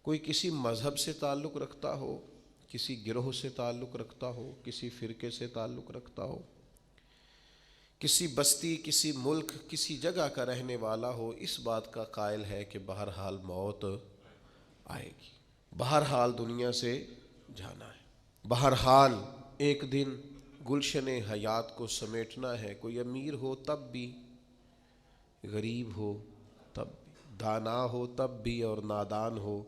کوئی کسی مذہب سے تعلق رکھتا ہو، کسی گروہ سے تعلق رکھتا ہو، کسی فرقے سے تعلق رکھتا ہو، کسی بستی، کسی ملک، کسی جگہ کا رہنے والا ہو، اس بات کا قائل ہے کہ بہرحال موت آئے گی، بہرحال دنیا سے جانا ہے، بہرحال ایک دن گلشن حیات کو سمیٹنا ہے۔ کوئی امیر ہو تب بھی، غریب ہو تب بھی، دانا ہو تب بھی اور نادان ہو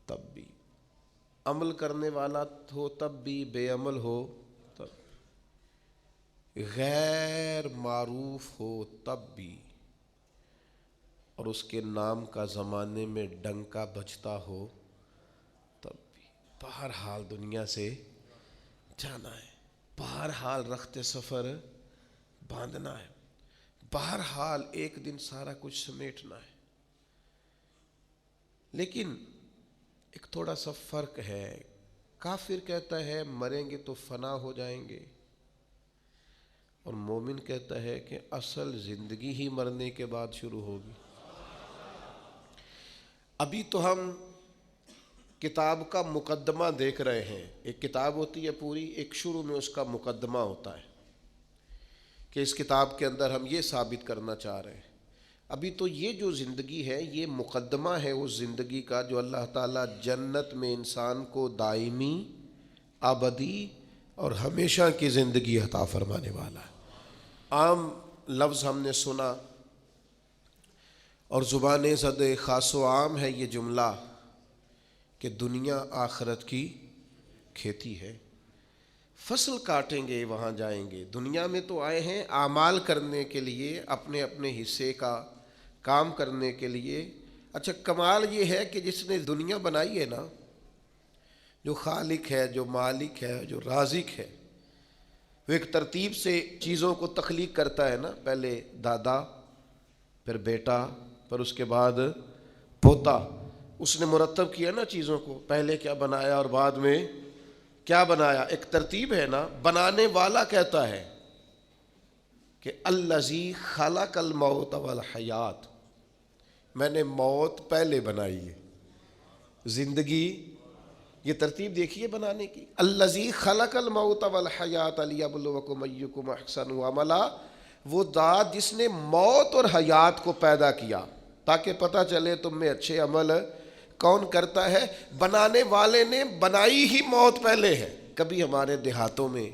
تب بھی، عمل کرنے والا ہو تب بھی، بے عمل ہو تب بھی، غیر معروف ہو تب بھی، اور اس کے نام کا زمانے میں ڈنکا بجتا ہو تب بھی، بہرحال دنیا سے جانا ہے، بہرحال رخت سفر باندھنا ہے، بہرحال ایک دن سارا کچھ سمیٹنا ہے۔ لیکن ایک تھوڑا سا فرق ہے، کافر کہتا ہے مریں گے تو فنا ہو جائیں گے، اور مومن کہتا ہے کہ اصل زندگی ہی مرنے کے بعد شروع ہوگی۔ ابھی تو ہم کتاب کا مقدمہ دیکھ رہے ہیں، ایک کتاب ہوتی ہے پوری، ایک شروع میں اس کا مقدمہ ہوتا ہے کہ اس کتاب کے اندر ہم یہ ثابت کرنا چاہ رہے ہیں۔ ابھی تو یہ جو زندگی ہے یہ مقدمہ ہے اس زندگی کا جو اللہ تعالیٰ جنت میں انسان کو دائمی، ابدی اور ہمیشہ کی زندگی عطا فرمانے والا ہے۔ عام لفظ ہم نے سنا اور زبان زد خاص و عام ہے یہ جملہ کہ دنیا آخرت کی کھیتی ہے، فصل کاٹیں گے وہاں جائیں گے۔ دنیا میں تو آئے ہیں اعمال کرنے کے لیے، اپنے اپنے حصے کا کام کرنے کے لیے۔ اچھا کمال یہ ہے کہ جس نے دنیا بنائی ہے نا، جو خالق ہے، جو مالک ہے، جو رازق ہے، وہ ایک ترتیب سے چیزوں کو تخلیق کرتا ہے نا، پہلے دادا، پھر بیٹا، پھر اس کے بعد پوتا۔ اس نے مرتب کیا نا چیزوں کو، پہلے کیا بنایا اور بعد میں کیا بنایا، ایک ترتیب ہے نا۔ بنانے والا کہتا ہے کہ الذی خلق الموت والحیات، میں نے موت پہلے بنائی ہے، زندگی، یہ ترتیب دیکھیے بنانے کی۔ الذی خلق الموت والحیات لیبلوکم ایکم احسن عملا، وہ ذات جس نے موت اور حیات کو پیدا کیا تاکہ پتہ چلے تم میں اچھے عمل کون کرتا ہے۔ بنانے والے نے بنائی ہی موت پہلے ہے۔ کبھی ہمارے دیہاتوں میں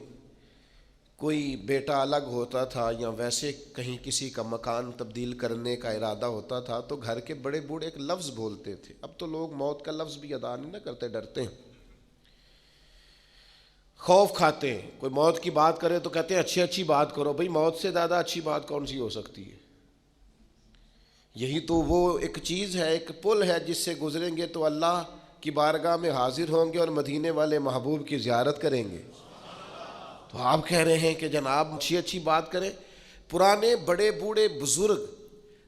کوئی بیٹا الگ ہوتا تھا یا ویسے کہیں کسی کا مکان تبدیل کرنے کا ارادہ ہوتا تھا تو گھر کے بڑے بوڑھے ایک لفظ بولتے تھے۔ اب تو لوگ موت کا لفظ بھی ادا نہیں نہ کرتے، ڈرتے ہیں، خوف کھاتے ہیں۔ کوئی موت کی بات کرے تو کہتے ہیں اچھی اچھی بات کرو۔ بھئی موت سے زیادہ اچھی بات کون سی ہو سکتی ہے؟ یہی تو وہ ایک چیز ہے، ایک پل ہے جس سے گزریں گے تو اللہ کی بارگاہ میں حاضر ہوں گے اور مدینے والے محبوب کی زیارت کریں گے۔ تو آپ کہہ رہے ہیں کہ جناب اچھی اچھی بات کریں۔ پرانے بڑے بوڑھے بزرگ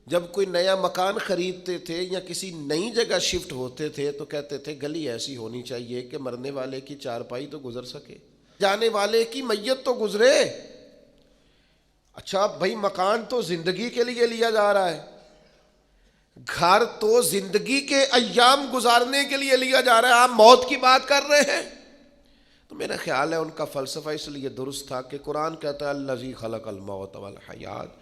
جب کوئی نیا مکان خریدتے تھے یا کسی نئی جگہ شفٹ ہوتے تھے تو کہتے تھے گلی ایسی ہونی چاہیے کہ مرنے والے کی چارپائی تو گزر سکے، جانے والے کی میت تو گزرے۔ اچھا بھائی مکان تو زندگی کے لیے لیا جا رہا ہے، گھر تو زندگی کے ایام گزارنے کے لیے لیا جا رہا ہے، آپ موت کی بات کر رہے ہیں۔ تو میرا خیال ہے ان کا فلسفہ اس لیے درست تھا کہ قرآن کہتا ہے الذی خلق الموت والحیات،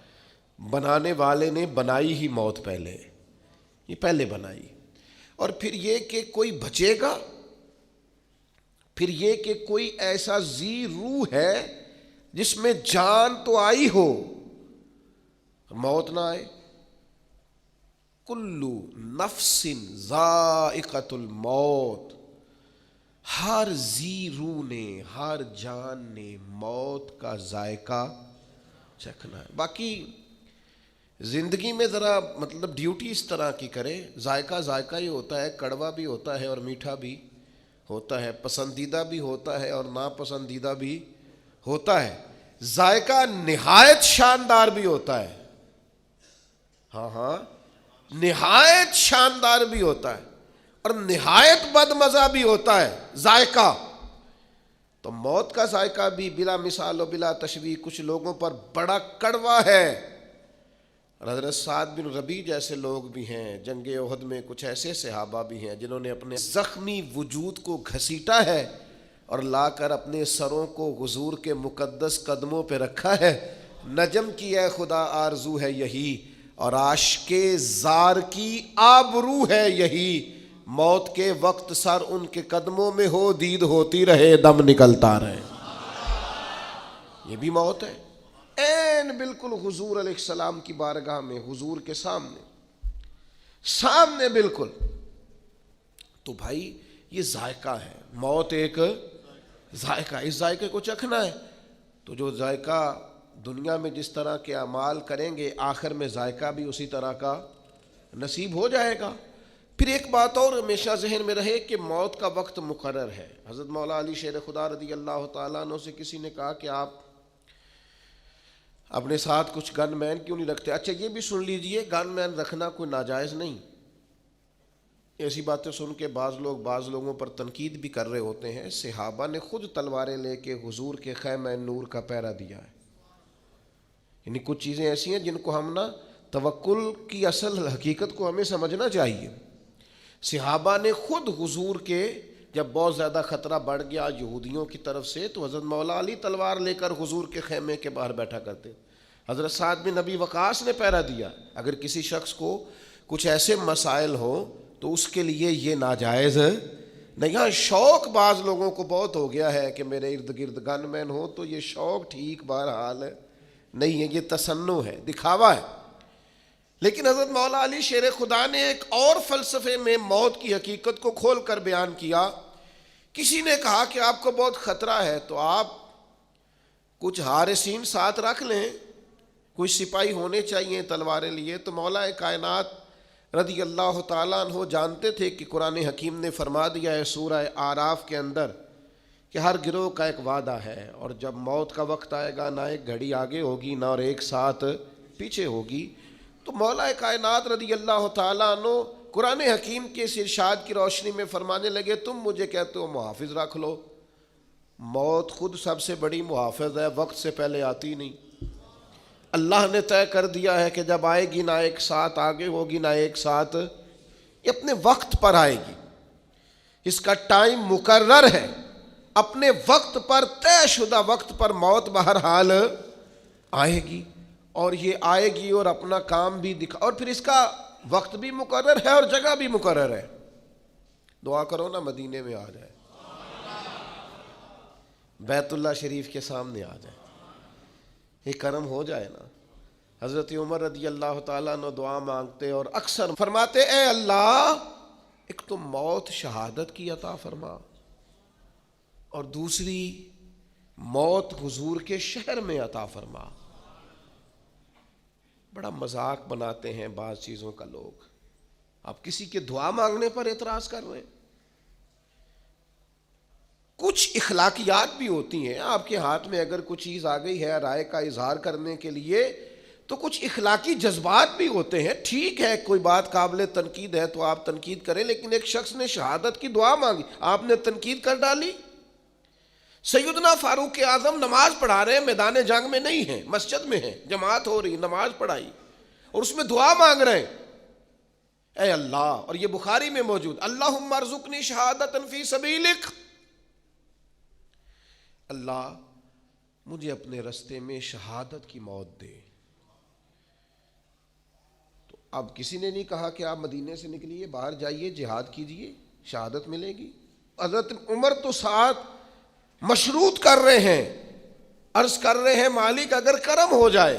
بنانے والے نے بنائی ہی موت پہلے، یہ پہلے بنائی۔ اور پھر یہ کہ کوئی بچے گا، پھر یہ کہ کوئی ایسا ذی روح ہے جس میں جان تو آئی ہو، موت نہ آئے۔ کلو نفس ذائقۃ الموت، ہر ذی روح نے، ہر جان نے موت کا ذائقہ چکھنا ہے۔ باقی زندگی میں ذرا مطلب ڈیوٹی اس طرح کی کرے، ذائقہ ذائقہ ہی ہوتا ہے، کڑوا بھی ہوتا ہے اور میٹھا بھی ہوتا ہے، پسندیدہ بھی ہوتا ہے اور ناپسندیدہ بھی ہوتا ہے، ذائقہ نہایت شاندار بھی ہوتا ہے، ہاں نہایت شاندار بھی ہوتا ہے اور نہایت بدمزہ بھی ہوتا ہے ذائقہ۔ تو موت کا ذائقہ بھی بلا مثال و بلا تشبیہ کچھ لوگوں پر بڑا کڑوا ہے، اور حضرت سعد بن ربیع جیسے لوگ بھی ہیں، جنگ احد میں کچھ ایسے صحابہ بھی ہیں جنہوں نے اپنے زخمی وجود کو گھسیٹا ہے اور لا کر اپنے سروں کو حضور کے مقدس قدموں پہ رکھا ہے۔ نجم کی اے خدا آرزو ہے یہی، اور عاشق زار کی آبرو ہے یہی، موت کے وقت سر ان کے قدموں میں ہو، دید ہوتی رہے، دم نکلتا رہے۔ یہ بھی موت ہے، این بالکل حضور علیہ السلام کی بارگاہ میں، حضور کے سامنے بالکل۔ تو بھائی یہ ذائقہ ہے، موت ایک ذائقہ، اس ذائقے کو چکھنا ہے۔ تو جو ذائقہ دنیا میں جس طرح کے اعمال کریں گے، آخر میں ذائقہ بھی اسی طرح کا نصیب ہو جائے گا۔ پھر ایک بات اور ہمیشہ ذہن میں رہے کہ موت کا وقت مقرر ہے۔ حضرت مولا علی شیر خدا رضی اللہ تعالیٰ عنہ سے کسی نے کہا کہ آپ اپنے ساتھ کچھ گن مین کیوں نہیں رکھتے؟ اچھا یہ بھی سن لیجئے، گن مین رکھنا کوئی ناجائز نہیں۔ ایسی باتیں سن کے بعض لوگوں پر تنقید بھی کر رہے ہوتے ہیں۔ صحابہ نے خود تلواریں لے کے حضور کے خیمہ نور کا پہرا دیا ہے۔ یعنی کچھ چیزیں ایسی ہیں جن کو ہم توکل کی اصل حقیقت کو ہمیں سمجھنا چاہیے۔ صحابہ نے خود حضور کے جب بہت زیادہ خطرہ بڑھ گیا یہودیوں کی طرف سے، تو حضرت مولا علی تلوار لے کر حضور کے خیمے کے باہر بیٹھا کرتے۔ حضرت سعد بن ابی وقاص نے پہرا دیا۔ اگر کسی شخص کو کچھ ایسے مسائل ہو تو اس کے لیے یہ ناجائز نہیں۔ ہاں شوق بعض لوگوں کو بہت ہو گیا ہے کہ میرے ارد گرد گن مین ہو، تو یہ شوق ٹھیک بہرحال نہیں ہے، یہ تصنع ہے، دکھاوا ہے۔ لیکن حضرت مولا علی شیر خدا نے ایک اور فلسفے میں موت کی حقیقت کو کھول کر بیان کیا۔ کسی نے کہا کہ آپ کو بہت خطرہ ہے تو آپ کچھ حارسین ساتھ رکھ لیں، کچھ سپاہی ہونے چاہیے تلواریں لیے۔ تو مولا کائنات رضی اللہ تعالیٰ عنہ جانتے تھے کہ قرآن حکیم نے فرما دیا ہے سورہ اعراف کے اندر کہ ہر گروہ کا ایک وعدہ ہے، اور جب موت کا وقت آئے گا نہ ایک گھڑی آگے ہوگی نہ اور ایک ساتھ پیچھے ہوگی۔ تو مولا کائنات رضی اللہ تعالیٰ عنہ قرآن حکیم کے اس ارشاد کی روشنی میں فرمانے لگے، تم مجھے کہتے ہو محافظ رکھ لو، موت خود سب سے بڑی محافظ ہے، وقت سے پہلے آتی نہیں۔ اللہ نے طے کر دیا ہے کہ جب آئے گی نہ ایک ساتھ آگے ہوگی نہ ایک ساتھ، یہ اپنے وقت پر آئے گی، اس کا ٹائم مقرر ہے، اپنے وقت پر، طے شدہ وقت پر موت بہرحال آئے گی، اور یہ آئے گی اور اپنا کام بھی دکھا، اور پھر اس کا وقت بھی مقرر ہے اور جگہ بھی مقرر ہے۔ دعا کرو نا مدینے میں آ جائے، بیت اللہ شریف کے سامنے آ جائے، یہ کرم ہو جائے نا۔ حضرت عمر رضی اللہ تعالیٰ عنہ دعا مانگتے اور اکثر فرماتے، اے اللہ ایک تو موت شہادت کی عطا فرما، اور دوسری موت حضور کے شہر میں عطا فرما۔ بڑا مذاق بناتے ہیں بعض چیزوں کا لوگ، آپ کسی کے دعا مانگنے پر اعتراض کر رہے ہیں۔ کچھ اخلاقیات بھی ہوتی ہیں، آپ کے ہاتھ میں اگر کچھ چیز آ گئی ہے رائے کا اظہار کرنے کے لیے، تو کچھ اخلاقی جذبات بھی ہوتے ہیں۔ ٹھیک ہے، کوئی بات قابل تنقید ہے تو آپ تنقید کریں، لیکن ایک شخص نے شہادت کی دعا مانگی، آپ نے تنقید کر ڈالی۔ سیدنا فاروق اعظم نماز پڑھا رہے ہیں، میدان جنگ میں نہیں ہیں، مسجد میں ہیں، جماعت ہو رہی، نماز پڑھائی اور اس میں دعا مانگ رہے ہیں، اے اللہ، اور یہ بخاری میں موجود، اللہم ارزقنی شہادۃ فی سبیلک، اللہ مجھے اپنے رستے میں شہادت کی موت دے۔ تو اب کسی نے نہیں کہا کہ آپ مدینے سے نکلیے، باہر جائیے، جہاد کیجئے، شہادت ملے گی۔ حضرت عمر تو ساتھ مشروط کر رہے ہیں، عرض کر رہے ہیں مالک اگر کرم ہو جائے،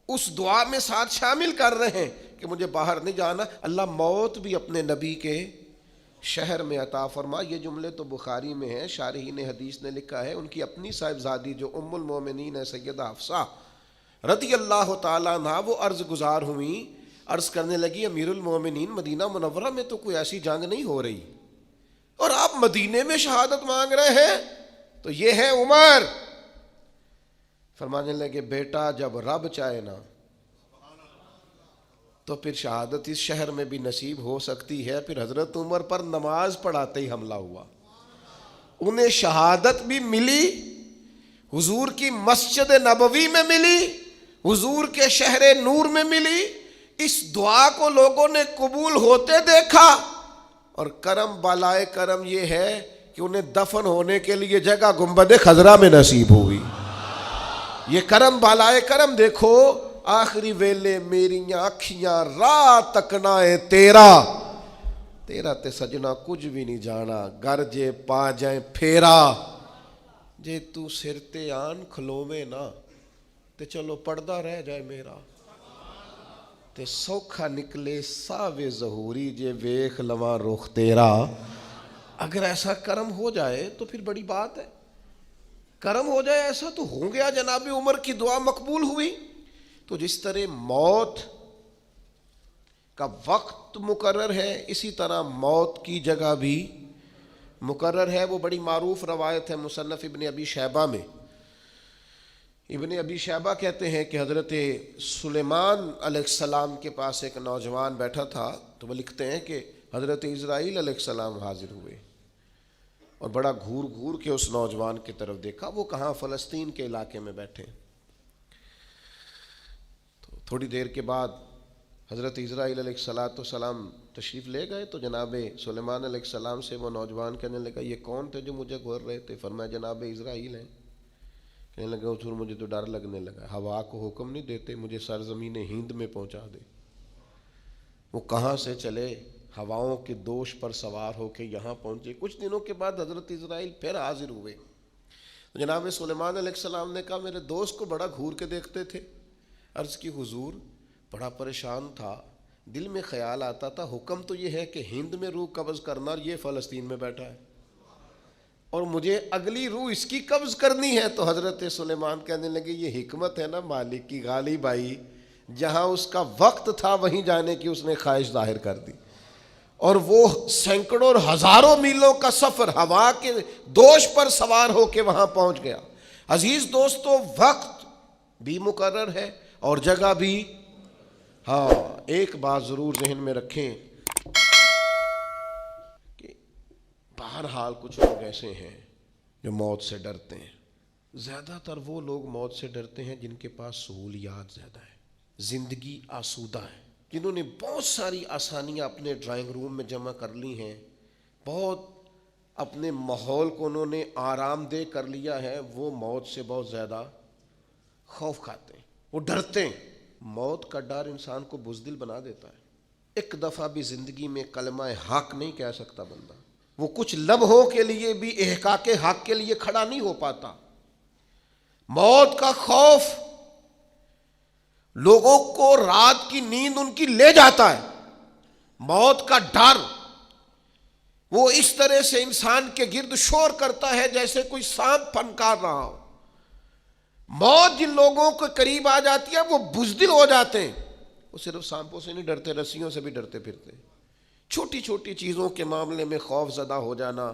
اس دعا میں ساتھ شامل کر رہے ہیں کہ مجھے باہر نہیں جانا، اللہ موت بھی اپنے نبی کے شہر میں عطا فرما۔ یہ جملے تو بخاری میں ہیں، شارحین حدیث نے لکھا ہے، ان کی اپنی صاحبزادی جو ام المومنین ہے سیدہ حفصہ رضی اللہ تعالیٰ عنہا، وہ عرض گزار ہوئیں، عرض کرنے لگی امیر المومنین مدینہ منورہ میں تو کوئی ایسی جنگ نہیں ہو رہی، اور آپ مدینے میں شہادت مانگ رہے ہیں، تو یہ ہے عمر۔ فرمانے لگے بیٹا جب رب چاہے نا تو پھر شہادت اس شہر میں بھی نصیب ہو سکتی ہے۔ پھر حضرت عمر پر نماز پڑھاتے ہی حملہ ہوا، انہیں شہادت بھی ملی، حضور کی مسجد نبوی میں ملی، حضور کے شہر نور میں ملی، اس دعا کو لوگوں نے قبول ہوتے دیکھا، اور کرم بالائے کرم یہ ہے کہ انہیں دفن ہونے کے لیے جگہ گنبد خضرا میں نصیب ہوئی۔ یہ کرم بالائے کرم دیکھو، آخری ویلے میریاں اکھیاں راہ تکنا ہے تیرا تے سجنا کچھ بھی نہیں جانا، گر جے پا جائیں پھیرا، جے تو سر تے آن کھلووے نا تے چلو پردہ رہ جائے میرا، تے سوکھا نکلے ساوے ظہوری جے ویکھ لواں رخ تیرا۔ اگر ایسا کرم ہو جائے تو پھر بڑی بات ہے، کرم ہو جائے ایسا تو ہو گیا۔ جناب عمر کی دعا مقبول ہوئی۔ تو جس طرح موت کا وقت مقرر ہے، اسی طرح موت کی جگہ بھی مقرر ہے۔ وہ بڑی معروف روایت ہے مصنف ابن ابی شیبہ میں۔ ابن ابی شیبہ کہتے ہیں کہ حضرت سلیمان علیہ السلام کے پاس ایک نوجوان بیٹھا تھا، تو وہ لکھتے ہیں کہ حضرت اسرائیل علیہ السلام حاضر ہوئے اور بڑا گھور گھور کے اس نوجوان کی طرف دیکھا۔ وہ کہاں؟ فلسطین کے علاقے میں بیٹھے۔ تو تھوڑی دیر کے بعد حضرت اسرائیل علیہ السلام تشریف لے گئے، تو جناب سلیمان علیہ السلام سے وہ نوجوان کہنے لگا یہ کون تھے جو مجھے گھور رہے تھے؟ فرمایا جناب اسرائیل ہیں۔ کہنے لگا حضور مجھے تو ڈر لگنے لگا، ہوا کو حکم نہیں دیتے مجھے سرزمین ہند میں پہنچا دے۔ وہ کہاں سے چلے، ہواؤں کے دوش پر سوار ہو کے یہاں پہنچے۔ کچھ دنوں کے بعد حضرت اسرائیل پھر حاضر ہوئے۔ جناب سلیمان علیہ السلام نے کہا میرے دوست کو بڑا گھور کے دیکھتے تھے۔ عرض کی حضور بڑا پریشان تھا، دل میں خیال آتا تھا حکم تو یہ ہے کہ ہند میں روح قبض کرنا، اور یہ فلسطین میں بیٹھا ہے اور مجھے اگلی روح اس کی قبض کرنی ہے۔ تو حضرت سلیمان کہنے لگے یہ حکمت ہے نا مالک کی، غالب آئی، جہاں اس کا وقت تھا وہیں جانے کی اس نے خواہش ظاہر کر دی، اور وہ سینکڑوں اور ہزاروں میلوں کا سفر ہوا کے دوش پر سوار ہو کے وہاں پہنچ گیا۔ عزیز دوستو، وقت بھی مقرر ہے اور جگہ بھی۔ ہاں، ایک بات ضرور ذہن میں رکھیں کہ بہرحال کچھ لوگ ایسے ہیں جو موت سے ڈرتے ہیں۔ زیادہ تر وہ لوگ موت سے ڈرتے ہیں جن کے پاس سہولیات زیادہ ہیں، زندگی آسودہ ہے، جنہوں نے بہت ساری آسانیاں اپنے ڈرائنگ روم میں جمع کر لی ہیں، بہت اپنے ماحول کو انہوں نے آرام دہ کر لیا ہے، وہ موت سے بہت زیادہ خوف کھاتے ہیں، وہ ڈرتے ہیں۔ موت کا ڈر انسان کو بزدل بنا دیتا ہے۔ ایک دفعہ بھی زندگی میں کلمہ حق نہیں کہہ سکتا بندہ، وہ کچھ لمحوں کے لیے بھی احقاق حق کے لیے کھڑا نہیں ہو پاتا۔ موت کا خوف لوگوں کو رات کی نیند ان کی لے جاتا ہے۔ موت کا ڈر وہ اس طرح سے انسان کے گرد شور کرتا ہے جیسے کوئی سانپ پھنکار رہا ہو۔ موت جن لوگوں کے قریب آ جاتی ہے وہ بزدل ہو جاتے ہیں۔ وہ صرف سانپوں سے نہیں ڈرتے، رسیوں سے بھی ڈرتے پھرتے۔ چھوٹی چھوٹی چیزوں کے معاملے میں خوف زدہ ہو جانا،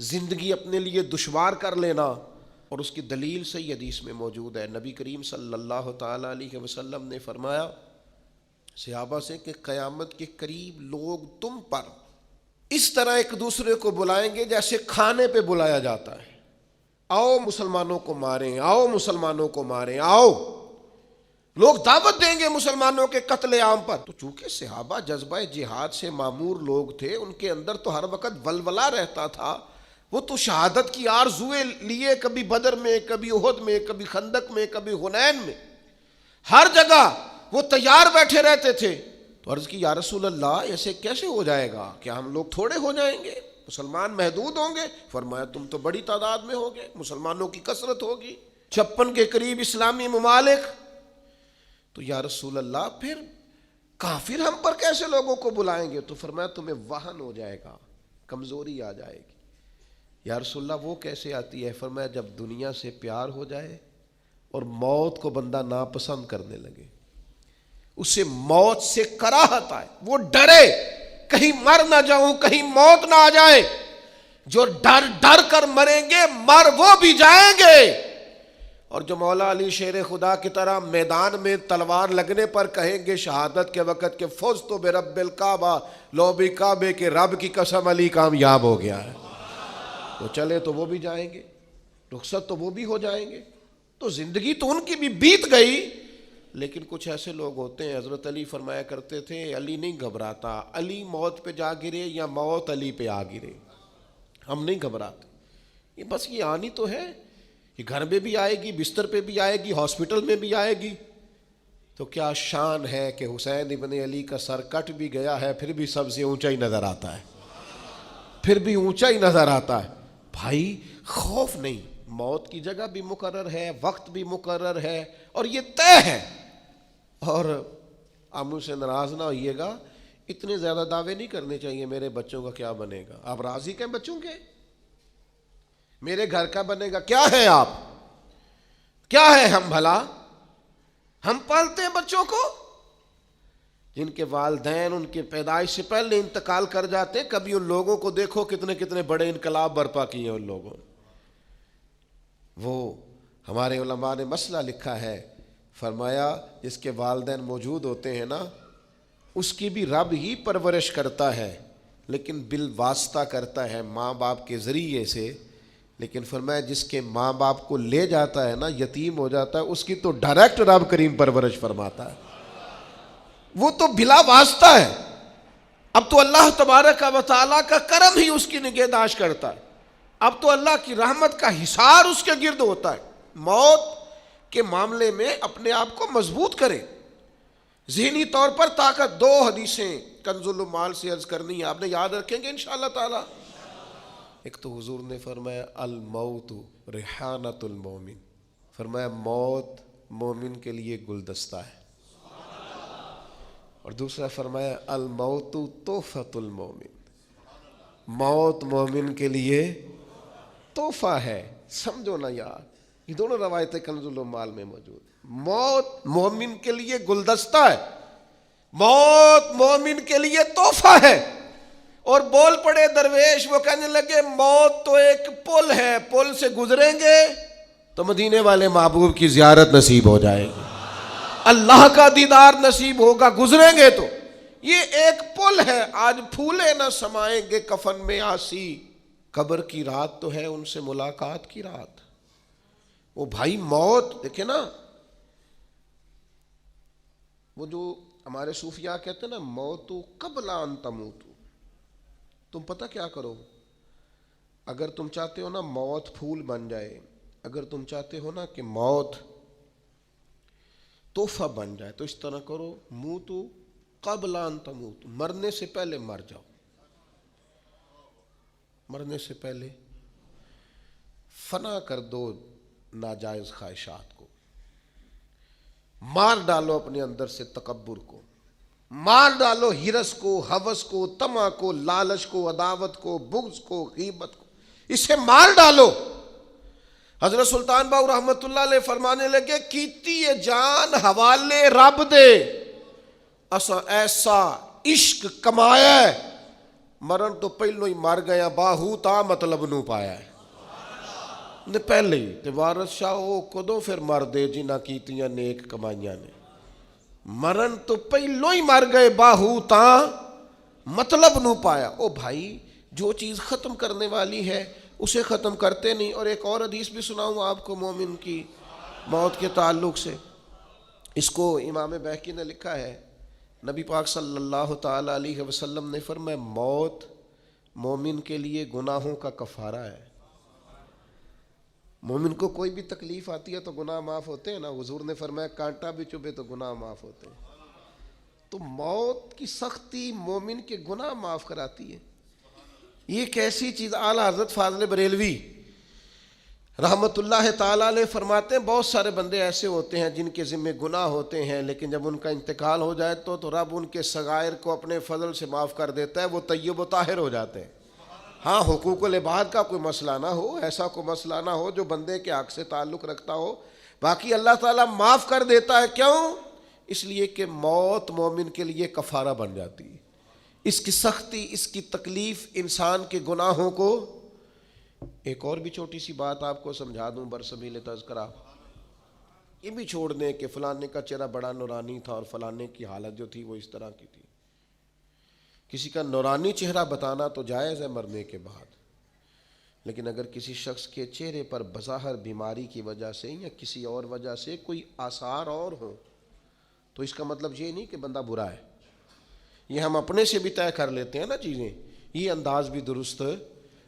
زندگی اپنے لیے دشوار کر لینا، اور اس کی دلیل صحیح حدیث میں موجود ہے۔ نبی کریم صلی اللہ تعالیٰ علیہ وسلم نے فرمایا صحابہ سے کہ قیامت کے قریب لوگ تم پر اس طرح ایک دوسرے کو بلائیں گے جیسے کھانے پہ بلایا جاتا ہے، آؤ مسلمانوں کو ماریں، آؤ مسلمانوں کو ماریں، آؤ۔ لوگ دعوت دیں گے مسلمانوں کے قتل عام پر۔ تو چونکہ صحابہ جذبہ جہاد سے معمور لوگ تھے، ان کے اندر تو ہر وقت ولولہ رہتا تھا، وہ تو شہادت کی آرزوئیں لیے کبھی بدر میں، کبھی احد میں، کبھی خندق میں، کبھی حنین میں، ہر جگہ وہ تیار بیٹھے رہتے تھے۔ تو عرض کی یا رسول اللہ ایسے کیسے ہو جائے گا؟ کیا ہم لوگ تھوڑے ہو جائیں گے؟ مسلمان محدود ہوں گے؟ فرمایا تم تو بڑی تعداد میں ہوگے، مسلمانوں کی کثرت ہوگی، 56 کے قریب اسلامی ممالک۔ تو یا رسول اللہ پھر کافر ہم پر کیسے لوگوں کو بلائیں گے؟ تو فرمایا تمہیں وہن ہو جائے گا، کمزوری آ جائے گی۔ یا رسول اللہ وہ کیسے آتی ہے؟ فرمایا جب دنیا سے پیار ہو جائے اور موت کو بندہ ناپسند کرنے لگے، اسے موت سے کراہت آئے، وہ ڈرے کہیں مر نہ جاؤں، کہیں موت نہ آ جائے۔ جو ڈر ڈر کر مریں گے مر وہ بھی جائیں گے، اور جو مولا علی شیر خدا کی طرح میدان میں تلوار لگنے پر کہیں گے شہادت کے وقت کہ فزت برب الکعبہ، لو بھی کعبے کے رب کی قسم علی کامیاب ہو گیا ہے، تو چلے تو وہ بھی جائیں گے، رخصت تو وہ بھی ہو جائیں گے۔ تو زندگی تو ان کی بھی بیت گئی، لیکن کچھ ایسے لوگ ہوتے ہیں، حضرت علی فرمایا کرتے تھے علی نہیں گھبراتا، علی موت پہ جا گرے یا موت علی پہ آ گرے، ہم نہیں گھبراتے، یہ بس یہ آنی تو ہے، یہ گھر میں بھی آئے گی، بستر پہ بھی آئے گی، ہاسپٹل میں بھی آئے گی۔ تو کیا شان ہے کہ حسین ابن علی کا سر کٹ بھی گیا ہے پھر بھی سب سے اونچا ہی نظر آتا ہے، پھر بھی اونچا ہی نظر آتا ہے۔ بھائی خوف نہیں، موت کی جگہ بھی مقرر ہے، وقت بھی مقرر ہے، اور یہ طے ہے۔ اور آپ مجھ سے ناراض نہ ہوئیے گا، اتنے زیادہ دعوے نہیں کرنے چاہیے میرے بچوں کا کیا بنے گا۔ آپ راضی ہیں بچوں کے؟ میرے گھر کا بنے گا کیا ہے؟ آپ کیا ہے؟ ہم بھلا ہم پالتے ہیں بچوں کو، جن کے والدین ان کے پیدائش سے پہلے انتقال کر جاتے، کبھی ان لوگوں کو دیکھو کتنے کتنے بڑے انقلاب برپا کیے ان لوگوں نے۔ وہ ہمارے علماء نے مسئلہ لکھا ہے، فرمایا جس کے والدین موجود ہوتے ہیں نا، اس کی بھی رب ہی پرورش کرتا ہے، لیکن بالواسطہ کرتا ہے ماں باپ کے ذریعے سے، لیکن فرمایا جس کے ماں باپ کو لے جاتا ہے نا، یتیم ہو جاتا ہے، اس کی تو ڈائریکٹ رب کریم پرورش فرماتا ہے، وہ تو بلا واسطہ ہے۔ اب تو اللہ تبارک و تعالیٰ کا کرم ہی اس کی نگہداشت کرتا ہے، اب تو اللہ کی رحمت کا حصار اس کے گرد ہوتا ہے۔ موت کے معاملے میں اپنے آپ کو مضبوط کرے، ذہنی طور پر طاقت۔ دو حدیثیں کنز المال سے عرض کرنی ہے، آپ نے یاد رکھیں گے انشاءاللہ تعالی۔ ایک تو حضور نے فرمایا الموت ریحانۃ المومن، فرمایا موت مومن کے لیے گلدستہ ہے، اور دوسرا فرمایا الموت تحفۃ المومن، موت مومن کے لیے تحفہ ہے۔ سمجھو نا یار، یہ دونوں روایتیں کنز المال میں موجود۔ موت مومن کے لیے گلدستہ ہے، موت مومن کے لیے تحفہ ہے۔ اور بول پڑے درویش، وہ کہنے لگے موت تو ایک پل ہے، پل سے گزریں گے تو مدینے والے محبوب کی زیارت نصیب ہو جائے گی، اللہ کا دیدار نصیب ہوگا، گزریں گے تو۔ یہ ایک پل ہے، آج پھولے نہ سمائیں گے کفن میں آسی، قبر کی رات تو ہے ان سے ملاقات کی رات۔ وہ بھائی موت دیکھیں نا، وہ جو ہمارے صوفیاء کہتے ہیں نا موت قبل ان تموت، تم پتہ کیا کرو، اگر تم چاہتے ہو نا موت پھول بن جائے، اگر تم چاہتے ہو نا کہ موت تحفہ بن جائے، تو اس طرح کرو موتو قبل ان تموت، مرنے سے پہلے مر جاؤ، مرنے سے پہلے فنا کر دو ناجائز خواہشات کو، مار ڈالو اپنے اندر سے تکبر کو، مار ڈالو ہرس کو، ہوس کو، طمع کو، لالچ کو، عداوت کو، بغض کو، غیبت کو، اسے مار ڈالو۔ حضرت سلطان باؤ رحمت اللہ علیہ فرمانے لگے کیتی جان حوالے رب دے، اسا ایسا عشق کمایا ہے، مرن تو پہلو ہی مر گیا، باہو تا مطلب نو پایا ہے، نے پہلے ہی تے وارث شاہ وہ کدوں پھر مر دے جنہ کیتیاں نیک کمائیاں نے، مرن تو پہلو ہی مر گئے، باہو تا مطلب نو پایا۔ او بھائی جو چیز ختم کرنے والی ہے اسے ختم کرتے نہیں۔ اور ایک اور حدیث بھی سناؤں آپ کو مومن کی موت کے تعلق سے، اس کو امام بہقی نے لکھا ہے، نبی پاک صلی اللہ تعالی علیہ وسلم نے فرمایا موت مومن کے لیے گناہوں کا کفارہ ہے۔ مومن کو کوئی بھی تکلیف آتی ہے تو گناہ معاف ہوتے ہیں نا، حضور نے فرمایا کانٹا بھی چبھے تو گناہ معاف ہوتے ہیں۔ تو موت کی سختی مومن کے گناہ معاف کراتی ہے۔ یہ کیسی چیز! اعلیٰ حضرت فاضل بریلوی رحمت اللہ تعالیٰ علیہ فرماتے ہیں بہت سارے بندے ایسے ہوتے ہیں جن کے ذمہ گناہ ہوتے ہیں، لیکن جب ان کا انتقال ہو جائے تو رب ان کے صغائر کو اپنے فضل سے معاف کر دیتا ہے، وہ طیب و طاہر ہو جاتے ہیں۔ ہاں حقوق العباد کا کوئی مسئلہ نہ ہو، ایسا کوئی مسئلہ نہ ہو جو بندے کے حق سے تعلق رکھتا ہو، باقی اللہ تعالیٰ معاف کر دیتا ہے۔ کیوں؟ اس لیے کہ موت مومن کے لیے کفارہ بن جاتی ہے۔ اس کی سختی، اس کی تکلیف انسان کے گناہوں کو۔ ایک اور بھی چھوٹی سی بات آپ کو سمجھا دوں برسبیل تذکرہ، یہ بھی چھوڑ دیں کہ فلانے کا چہرہ بڑا نورانی تھا اور فلانے کی حالت جو تھی وہ اس طرح کی تھی۔ کسی کا نورانی چہرہ بتانا تو جائز ہے مرنے کے بعد، لیکن اگر کسی شخص کے چہرے پر بظاہر بیماری کی وجہ سے یا کسی اور وجہ سے کوئی آثار اور ہوں تو اس کا مطلب یہ نہیں کہ بندہ برا ہے، یہ ہم اپنے سے بھی طے کر لیتے ہیں نا چیزیں، یہ انداز بھی درست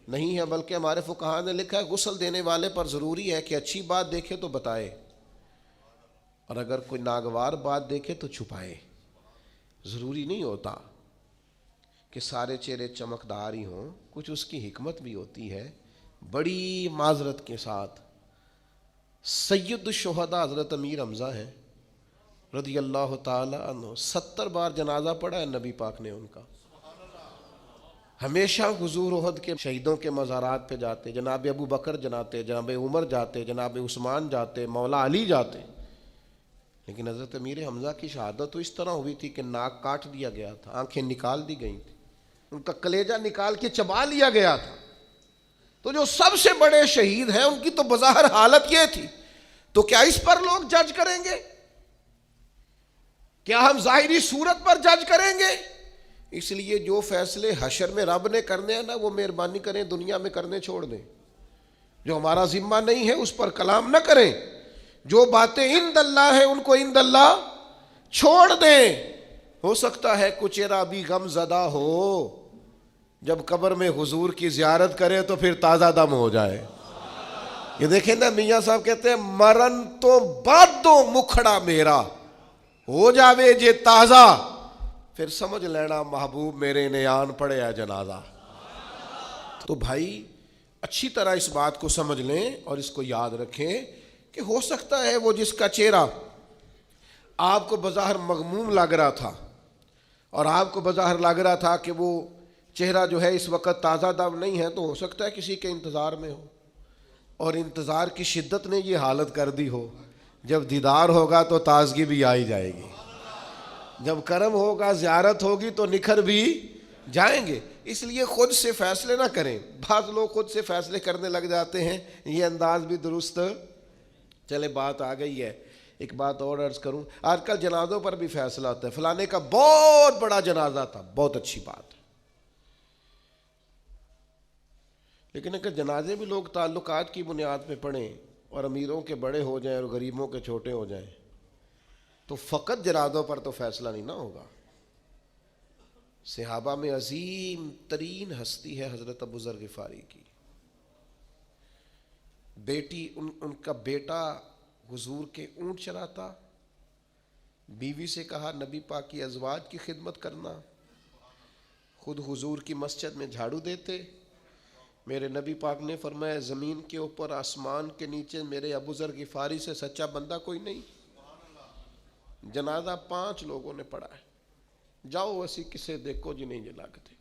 نہیں ہے، بلکہ ہمارے فقہاء نے لکھا ہے غسل دینے والے پر ضروری ہے کہ اچھی بات دیکھے تو بتائے، اور اگر کوئی ناگوار بات دیکھے تو چھپائے۔ ضروری نہیں ہوتا کہ سارے چہرے چمکدار ہی ہوں، کچھ اس کی حکمت بھی ہوتی ہے۔ بڑی معذرت کے ساتھ سید الشہداء حضرت امیر حمزہ ہیں رضی اللہ تعالی عنہ، 70 بار جنازہ پڑھا ہے نبی پاک نے ان کا۔ ہمیشہ حضور احد کے شہیدوں کے مزارات پہ جاتے، جناب ابو بکر جاتے، جناب عمر جاتے، جناب عثمان جاتے، مولا علی جاتے، لیکن حضرت امیر حمزہ کی شہادت تو اس طرح ہوئی تھی کہ ناک کاٹ دیا گیا تھا، آنکھیں نکال دی گئی تھی، ان کا کلیجہ نکال کے چبا لیا گیا تھا۔ تو جو سب سے بڑے شہید ہیں ان کی تو بظاہر حالت یہ تھی، تو کیا اس پر لوگ جج کریں گے؟ کیا ہم ظاہری صورت پر جج کریں گے؟ اس لیے جو فیصلے حشر میں رب نے کرنے ہیں نا، وہ مہربانی کریں دنیا میں کرنے چھوڑ دیں، جو ہمارا ذمہ نہیں ہے اس پر کلام نہ کریں، جو باتیں عند اللہ ہیں ان کو عند اللہ چھوڑ دیں۔ ہو سکتا ہے کچیرا بھی غم زدہ ہو، جب قبر میں حضور کی زیارت کرے تو پھر تازہ دم ہو جائے۔ یہ دیکھیں نا، میاں صاحب کہتے ہیں مرن تو بعد دو مکھڑا میرا، ہو جاوے جے تازہ، پھر سمجھ لینا محبوب میرے نے آن پڑے ہے جنازہ۔ تو بھائی اچھی طرح اس بات کو سمجھ لیں اور اس کو یاد رکھیں کہ ہو سکتا ہے وہ جس کا چہرہ آپ کو بظاہر مغموم لگ رہا تھا، اور آپ کو بظاہر لگ رہا تھا کہ وہ چہرہ جو ہے اس وقت تازہ دم نہیں ہے، تو ہو سکتا ہے کسی کے انتظار میں ہو، اور انتظار کی شدت نے یہ حالت کر دی ہو، جب دیدار ہوگا تو تازگی بھی آئی جائے گی، جب کرم ہوگا زیارت ہوگی تو نکھر بھی جائیں گے۔ اس لیے خود سے فیصلے نہ کریں، بعض لوگ خود سے فیصلے کرنے لگ جاتے ہیں، یہ انداز بھی درست چلے۔ بات آ گئی ہے، ایک بات اور عرض کروں، آج کل جنازوں پر بھی فیصلہ ہوتا ہے، فلانے کا بہت بڑا جنازہ تھا، بہت اچھی بات ہے، لیکن اگر جنازے بھی لوگ تعلقات کی بنیاد پہ پڑھیں اور امیروں کے بڑے ہو جائیں اور غریبوں کے چھوٹے ہو جائیں تو فقط جنازوں پر تو فیصلہ نہیں نہ ہوگا۔ صحابہ میں عظیم ترین ہستی ہے حضرت ابو ذر غفاری کی بیٹی، ان کا بیٹا حضور کے اونٹ چراتا، بیوی سے کہا نبی پاک کی ازواج کی خدمت کرنا، خود حضور کی مسجد میں جھاڑو دیتے۔ میرے نبی پاک نے فرمایا زمین کے اوپر آسمان کے نیچے میرے ابو ذر غفاری سے سچا بندہ کوئی نہیں۔ جنازہ 5 لوگوں نے پڑھا ہے، جاؤ ایسی کسے دیکھو جنہیں یہ لگتے،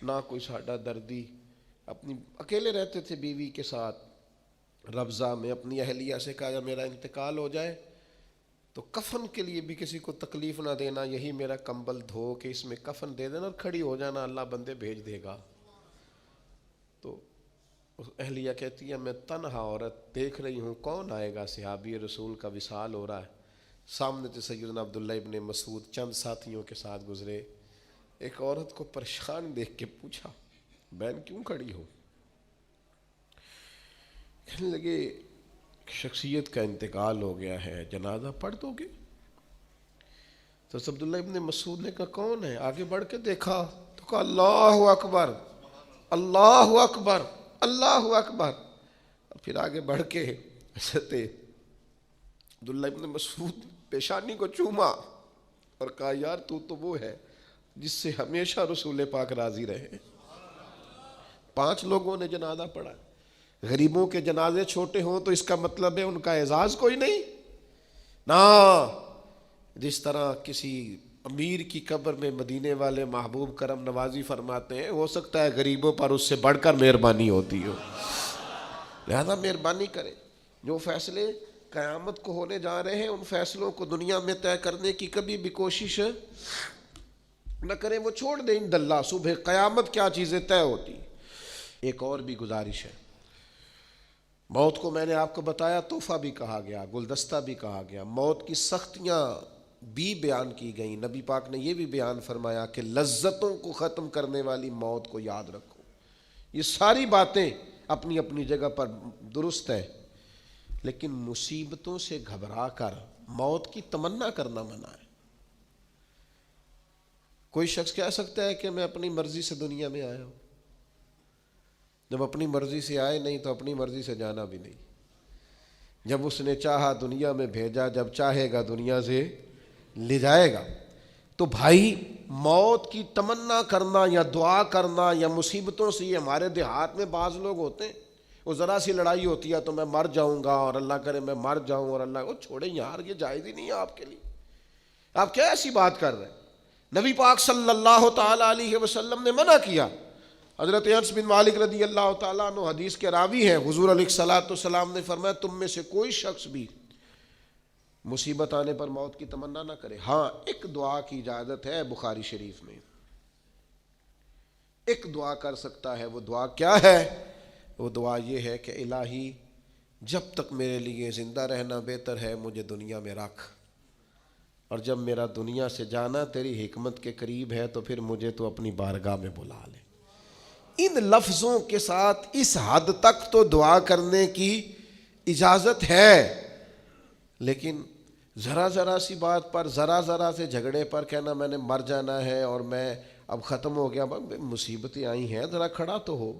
نہ کوئی ساڈا دردی، اپنی اکیلے رہتے تھے بیوی کے ساتھ ربضہ میں، اپنی اہلیہ سے کہا میرا انتقال ہو جائے تو کفن کے لیے بھی کسی کو تکلیف نہ دینا، یہی میرا کمبل دھو کے اس میں کفن دے دینا اور کھڑی ہو جانا، اللہ بندے بھیج دے گا۔ تو اہلیہ کہتی ہے میں تنہا عورت دیکھ رہی ہوں، کون آئے گا، صحابی رسول کا وصال ہو رہا ہے۔ سامنے سے سیدنا عبداللہ ابن مسعود چند ساتھیوں کے ساتھ گزرے، ایک عورت کو پریشان دیکھ کے پوچھا بہن کیوں کھڑی ہو؟ کہنے لگے شخصیت کا انتقال ہو گیا ہے، جنازہ پڑھ دو گے؟ تو عبداللہ ابن مسعود نے کہا کون ہے؟ آگے بڑھ کے دیکھا تو کہا اللہ اکبر اللہ اکبر اللہ اکبر، پھر آگے بڑھ کے حضرت عبداللہ ابن مسعود پیشانی کو چوما اور کہا یار تو وہ ہے جس سے ہمیشہ رسول پاک راضی رہے۔ 5 لوگوں نے جنازہ پڑھا، غریبوں کے جنازے چھوٹے ہوں تو اس کا مطلب ہے ان کا اعزاز کوئی نہیں نا۔ جس طرح کسی امیر کی قبر میں مدینے والے محبوب کرم نوازی فرماتے ہیں، ہو سکتا ہے غریبوں پر اس سے بڑھ کر مہربانی ہوتی ہو، لہذا مہربانی کریں، جو فیصلے قیامت کو ہونے جا رہے ہیں ان فیصلوں کو دنیا میں طے کرنے کی کبھی بھی کوشش نہ کریں، وہ چھوڑ دیں عند اللہ، صبح قیامت کیا چیزیں طے ہوتی۔ ایک اور بھی گزارش ہے، موت کو میں نے آپ کو بتایا تحفہ بھی کہا گیا، گلدستہ بھی کہا گیا، موت کی سختیاں بھی بیان کی گئیں، نبی پاک نے یہ بھی بیان فرمایا کہ لذتوں کو ختم کرنے والی موت کو یاد رکھو۔ یہ ساری باتیں اپنی اپنی جگہ پر درست ہے، لیکن مصیبتوں سے گھبرا کر موت کی تمنا کرنا منع ہے۔ کوئی شخص کہہ سکتا ہے کہ میں اپنی مرضی سے دنیا میں آیا ہوں؟ جب اپنی مرضی سے آئے نہیں تو اپنی مرضی سے جانا بھی نہیں۔ جب اس نے چاہا دنیا میں بھیجا، جب چاہے گا دنیا سے لے جائے گا۔ تو بھائی موت کی تمنا کرنا یا دعا کرنا یا مصیبتوں سے، یہ ہمارے دیہات میں بعض لوگ ہوتے ہیں، وہ ذرا سی لڑائی ہوتی ہے تو میں مر جاؤں گا اور اللہ کرے میں مر جاؤں، اور اللہ کو چھوڑیں یار، یہ جائز ہی نہیں ہے آپ کے لیے، آپ کیا ایسی بات کر رہے ہیں؟ نبی پاک صلی اللہ تعالی علیہ وسلم نے منع کیا۔ حضرت انس بن مالک رضی اللہ تعالیٰ عنہ حدیث کے راوی ہیں، حضور علیہ الصلوۃ والسلام نے فرمایا تم میں سے کوئی شخص بھی مصیبت آنے پر موت کی تمنا نہ کرے۔ ہاں ایک دعا کی اجازت ہے بخاری شریف میں، ایک دعا کر سکتا ہے۔ وہ دعا کیا ہے؟ وہ دعا یہ ہے کہ الہی جب تک میرے لیے زندہ رہنا بہتر ہے مجھے دنیا میں رکھ، اور جب میرا دنیا سے جانا تیری حکمت کے قریب ہے تو پھر مجھے تو اپنی بارگاہ میں بلا لے۔ ان لفظوں کے ساتھ اس حد تک تو دعا کرنے کی اجازت ہے، لیکن ذرا ذرا سی بات پر، ذرا ذرا سے جھگڑے پر کہنا میں نے مر جانا ہے اور میں اب ختم ہو گیا، مصیبتیں آئی ہیں ذرا کھڑا تو ہو،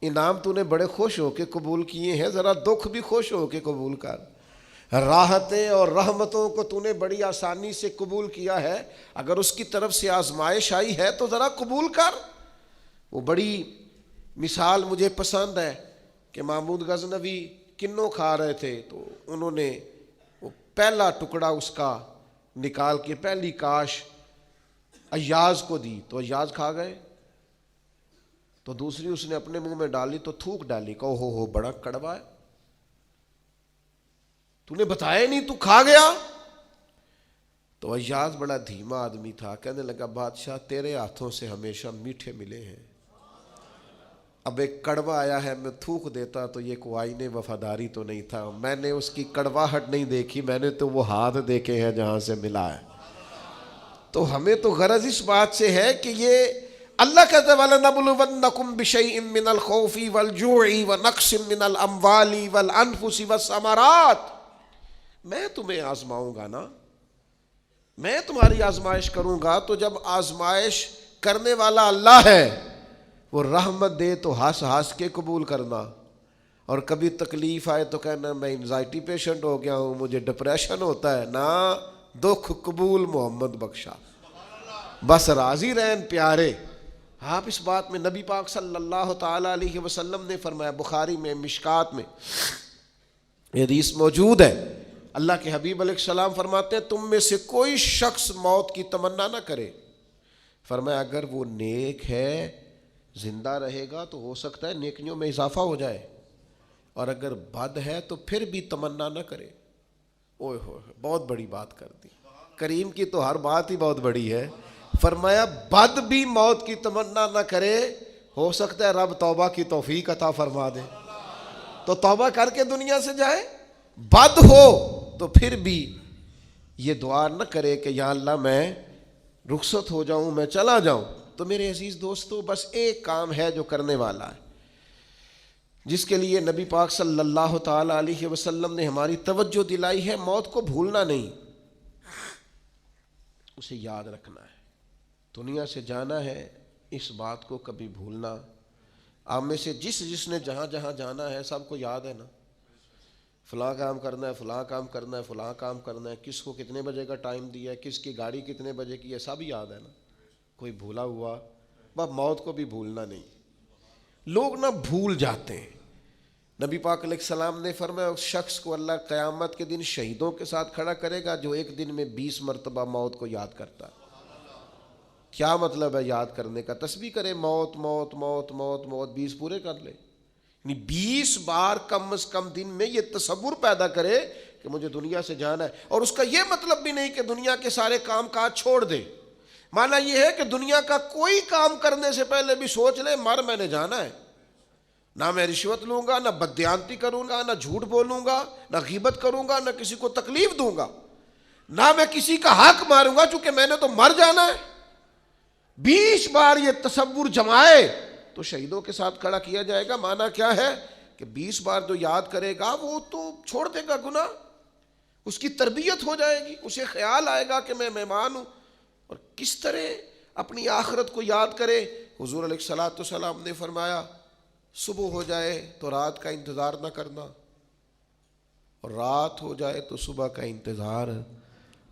انعام تو نے بڑے خوش ہو کے قبول کیے ہیں، ذرا دکھ بھی خوش ہو کے قبول کر، راحتیں اور رحمتوں کو تو نے بڑی آسانی سے قبول کیا ہے، اگر اس کی طرف سے آزمائش آئی ہے تو ذرا قبول کر۔ وہ بڑی مثال مجھے پسند ہے کہ محمود غزنوی کنوں کھا رہے تھے تو انہوں نے وہ پہلا ٹکڑا اس کا نکال کے پہلی کاش ایاز کو دی تو ایاز کھا گئے، تو دوسری اس نے اپنے منہ میں ڈالی تو تھوک ڈالی، کہ ہو بڑا کڑوا ہے، تو نے بتایا نہیں تو کھا گیا۔ تو ایاز بڑا دھیما آدمی تھا، کہنے لگا بادشاہ تیرے ہاتھوں سے ہمیشہ میٹھے ملے ہیں، اب ایک کڑوا آیا ہے میں تھوک دیتا تو یہ کوئی آئین وفاداری تو نہیں تھا، میں نے اس کی کڑواہٹ نہیں دیکھی، میں نے تو وہ ہاتھ دیکھے ہیں جہاں سے ملا ہے۔ تو ہمیں تو غرض اس بات سے ہے کہ یہ اللہ کہتا ہے وَلَنَبْلُوَنَّكُمْ بِشَيْءٍ مِّنَ الْخَوْفِ وَالْجُوعِ وَنَقْصٍ مِّنَ الْأَمْوَالِ وَالْأَنفُسِ وَالثَّمَرَاتِ، میں تمہیں آزماؤں گا نا، میں تمہاری آزمائش کروں گا، تو جب آزمائش کرنے والا اللہ ہے وہ رحمت دے تو ہنس ہنس کے قبول کرنا، اور کبھی تکلیف آئے تو کہنا میں انزائٹی پیشنٹ ہو گیا ہوں مجھے ڈپریشن ہوتا ہے، نہ دکھ قبول محمد بخشا، بس راضی رہن پیارے۔ آپ اس بات میں نبی پاک صلی اللہ تعالی علیہ وسلم نے فرمایا، بخاری میں مشکات میں حدیث موجود ہے، اللہ کے حبیب علیہ السلام فرماتے ہیں تم میں سے کوئی شخص موت کی تمنا نہ کرے، فرمایا اگر وہ نیک ہے زندہ رہے گا تو ہو سکتا ہے نیکیوں میں اضافہ ہو جائے، اور اگر بد ہے تو پھر بھی تمنا نہ کرے۔ اوہ ہوئے بہت بڑی بات کر دی، کریم کی تو ہر بات ہی بہت بڑی ہے، فرمایا بد بھی موت کی تمنا نہ کرے، ہو سکتا ہے رب توبہ کی توفیق عطا فرما دے تو توبہ کر کے دنیا سے جائے، بد ہو تو پھر بھی یہ دعا نہ کرے کہ یا اللہ میں رخصت ہو جاؤں میں چلا جاؤں۔ تو میرے عزیز دوستو بس ایک کام ہے جو کرنے والا ہے، جس کے لیے نبی پاک صلی اللہ تعالی علیہ وسلم نے ہماری توجہ دلائی ہے، موت کو بھولنا نہیں، اسے یاد رکھنا ہے، دنیا سے جانا ہے اس بات کو کبھی بھولنا۔ آپ میں سے جس نے جہاں جہاں جانا ہے سب کو یاد ہے نا، فلاں کام کرنا ہے، فلاں کام کرنا ہے، فلاں کام کرنا ہے، کس کو کتنے بجے کا ٹائم دیا ہے، کس کی گاڑی کتنے بجے کی ہے، سب یاد ہے نا، کوئی بھولا ہوا؟ بس موت کو بھی بھولنا نہیں، لوگ نہ بھول جاتے ہیں۔ نبی پاک علیہ السلام نے فرمایا اس شخص کو اللہ قیامت کے دن شہیدوں کے ساتھ کھڑا کرے گا جو ایک دن میں 20 مرتبہ موت کو یاد کرتا ہے۔ کیا مطلب ہے یاد کرنے کا؟ تسبیح کرے موت موت موت موت موت 20 پورے کر لے، یعنی 20 بار کم از کم دن میں یہ تصور پیدا کرے کہ مجھے دنیا سے جانا ہے، اور اس کا یہ مطلب بھی نہیں کہ دنیا کے سارے کام کاج چھوڑ دے، معنی یہ ہے کہ دنیا کا کوئی کام کرنے سے پہلے بھی سوچ لے میں نے جانا ہے، نہ میں رشوت لوں گا، نہ بددیانتی کروں گا، نہ جھوٹ بولوں گا، نہ غیبت کروں گا، نہ کسی کو تکلیف دوں گا، نہ میں کسی کا حق ماروں گا، چونکہ میں نے تو مر جانا ہے۔ 20 بار یہ تصور جمائے تو شہیدوں کے ساتھ کھڑا کیا جائے گا۔ معنی کیا ہے کہ 20 بار جو یاد کرے گا وہ تو چھوڑ دے گا گناہ، اس کی تربیت ہو جائے گی، اسے خیال آئے گا کہ میں مہمان ہوں، اور کس طرح اپنی آخرت کو یاد کرے۔ حضور علیہ الصلوۃ والسلام نے فرمایا صبح ہو جائے تو رات کا انتظار نہ کرنا، اور رات ہو جائے تو صبح کا انتظار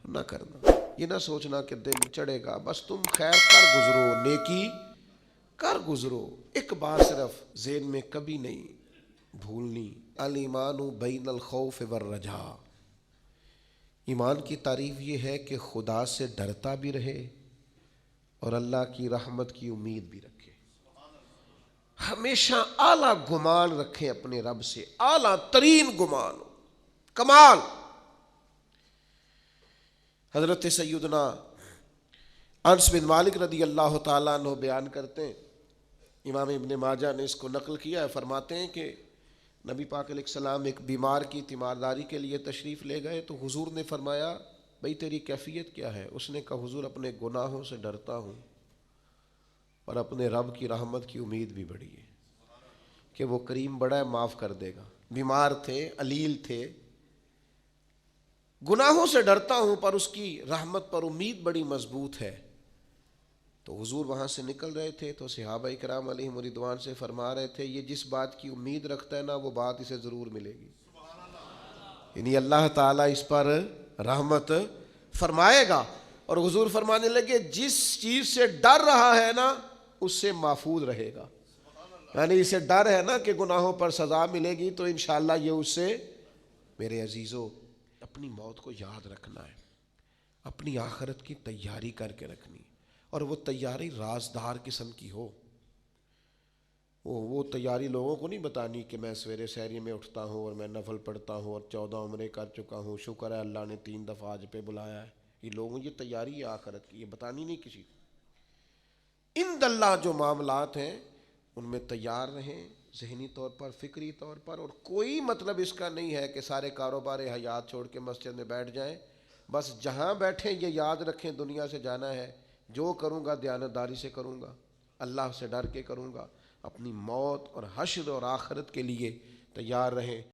نہ کرنا۔ یہ نہ سوچنا کہ دن چڑھے گا، بس تم خیر کر گزرو، نیکی کر گزرو۔ ایک بات صرف ذہن میں کبھی نہیں بھولنی، الایمان بین الخوف والرجاء۔ ایمان کی تعریف یہ ہے کہ خدا سے ڈرتا بھی رہے اور اللہ کی رحمت کی امید بھی رکھے۔ ہمیشہ اعلیٰ گمان رکھیں اپنے رب سے، اعلیٰ ترین گمان، کمال۔ حضرت سیدنا انس بن مالک رضی اللہ تعالیٰ عنہ بیان کرتے ہیں، امام ابن ماجہ نے اس کو نقل کیا ہے، فرماتے ہیں کہ نبی پاک علیہ السلام ایک بیمار کی تیمارداری کے لیے تشریف لے گئے تو حضور نے فرمایا بھئی تیری کیفیت کیا ہے؟ اس نے کہا حضور اپنے گناہوں سے ڈرتا ہوں اور اپنے رب کی رحمت کی امید بھی بڑی ہے کہ وہ کریم بڑا ہے، معاف کر دے گا۔ بیمار تھے، علیل تھے، گناہوں سے ڈرتا ہوں پر اس کی رحمت پر امید بڑی مضبوط ہے۔ تو حضور وہاں سے نکل رہے تھے تو صحابہ کرام علیہم رضوان سے فرما رہے تھے یہ جس بات کی امید رکھتا ہے نا وہ بات اسے ضرور ملے گی، یعنی اللہ تعالیٰ اس پر رحمت فرمائے گا۔ اور حضور فرمانے لگے جس چیز سے ڈر رہا ہے نا اس سے محفوظ رہے گا، یعنی اسے ڈر ہے نا کہ گناہوں پر سزا ملے گی تو انشاءاللہ یہ اس سے۔ میرے عزیزو، اپنی موت کو یاد رکھنا ہے، اپنی آخرت کی تیاری کر کے رکھنی، اور وہ تیاری رازدار قسم کی ہو۔ وہ تیاری لوگوں کو نہیں بتانی کہ میں سویرے سحری میں اٹھتا ہوں اور میں نفل پڑھتا ہوں اور 14 عمرے کر چکا ہوں، شکر ہے اللہ نے 3 دفعہ آج پہ بلایا ہے۔ یہ لوگوں یہ تیاری ہے آخرت کی، یہ بتانی نہیں کسی کو۔ ان اللہ جو معاملات ہیں ان میں تیار رہیں، ذہنی طور پر، فکری طور پر، اور کوئی مطلب اس کا نہیں ہے کہ سارے کاروبار حیات چھوڑ کے مسجد میں بیٹھ جائیں۔ بس جہاں بیٹھیں یہ یاد رکھیں دنیا سے جانا ہے، جو کروں گا دیانتداری سے کروں گا، اللہ سے ڈر کے کروں گا۔ اپنی موت اور حشر اور آخرت کے لیے تیار رہیں۔